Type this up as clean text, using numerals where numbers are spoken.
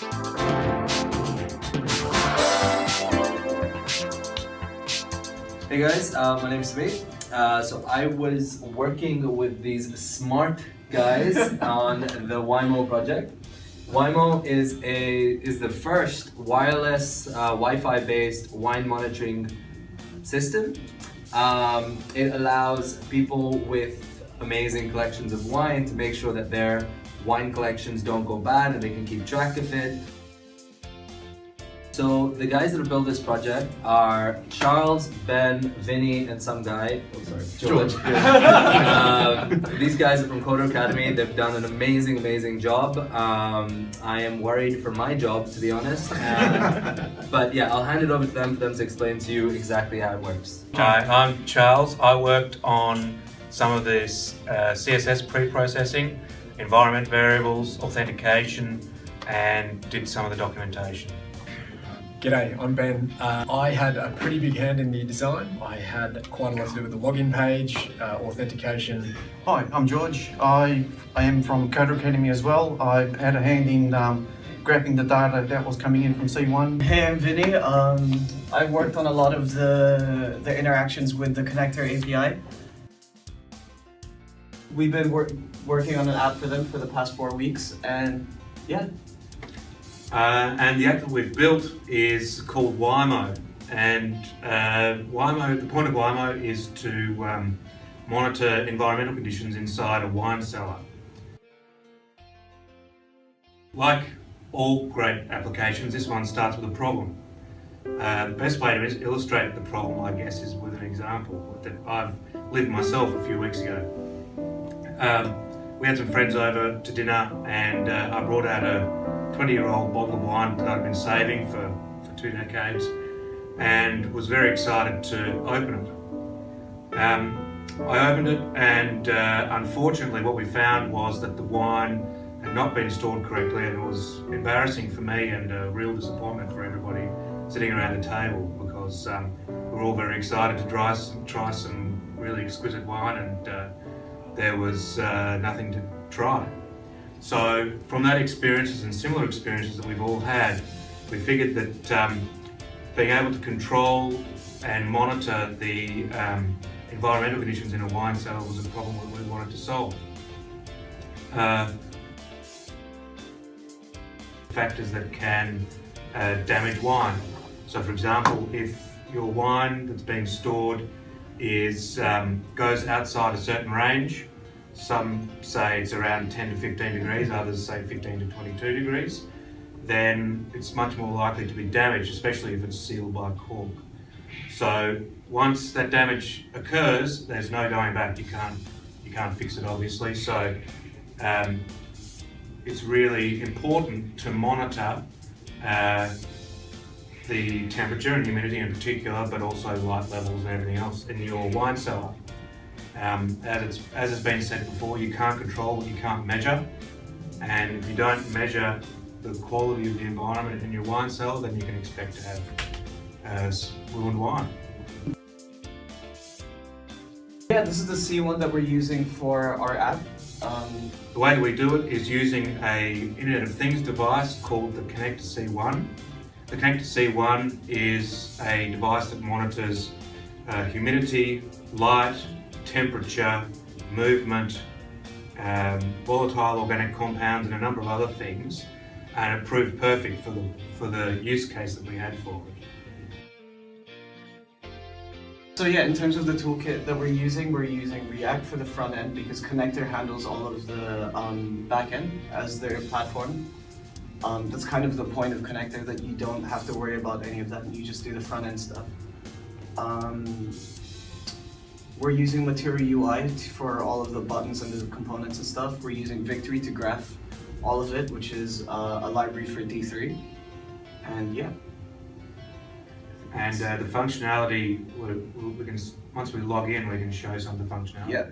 Hey guys, my name is Vinny. So I was working with these smart guys on the Wimo project. Wimo is the first wireless Wi-Fi based wine monitoring system. It allows people with amazing collections of wine to make sure that their wine collections don't go bad and they can keep track of it. So the guys that have built this project are Charles, Ben, Vinny, and some guy. Oh, sorry, George. These guys are from Conctr Academy. They've done an amazing job. I am worried for my job, to be honest. But yeah, I'll hand it over to them for them to explain to you exactly how it works. Hi, I'm Charles. I worked on some of this CSS pre-processing, environment variables, authentication, and did some of the documentation. G'day, I'm Ben. I had a pretty big hand in the design. I had quite a lot to do with the login page, authentication. Hi, I'm George. I am from Conctr Academy as well. I had a hand in grabbing the data that was coming in from C1. Hey, I'm Vinny. I've worked on a lot of the interactions with the Conctr API. We've been working on an app for them for the past 4 weeks, and yeah. And the app that we've built is called Wimo. And Wimo, the point of Wimo is to monitor environmental conditions inside a wine cellar. Like all great applications, this one starts with a problem. The best way to illustrate the problem, I guess, is with an example that I've lived myself a few weeks ago. We had some friends over to dinner, and I brought out a 20-year-old bottle of wine that I'd been saving for 2 decades, and was very excited to open it. I opened it, and unfortunately what we found was that the wine had not been stored correctly, and it was embarrassing for me and a real disappointment for everybody sitting around the table, because we were all very excited to try some really exquisite wine, and there was nothing to try. So from that experiences and similar experiences that we've all had, we figured that being able to control and monitor the environmental conditions in a wine cellar was a problem that we wanted to solve. Factors that can damage wine. So for example, if your wine that's being stored goes outside a certain range, some say it's around 10 to 15 degrees, others say 15 to 22 degrees, then it's much more likely to be damaged, especially if it's sealed by a cork. So once that damage occurs, there's no going back. You can't fix it, obviously. So it's really important to monitor the temperature and humidity in particular, but also light levels and everything else in your wine cellar. As has been said before, you can't control what you can't measure, and if you don't measure the quality of the environment in your wine cellar, then you can expect to have ruined wine. Yeah, this is the C1 that we're using for our app. The way that we do it is using an Internet of Things device called the Conctr C1. The Conctr C1 is a device that monitors humidity, light, temperature, movement, volatile organic compounds, and a number of other things, and it proved perfect for the use case that we had for it. So yeah, in terms of the toolkit that we're using React for the front end because Conctr handles all of the back end as their platform. That's kind of the point of Conctr, that you don't have to worry about any of that, you just do the front end stuff. We're using Material UI for all of the buttons and the components and stuff. We're using Victory to graph all of it, which is a library for D3. And yeah. And the functionality, we can once we log in, we can show some of the functionality. Yeah.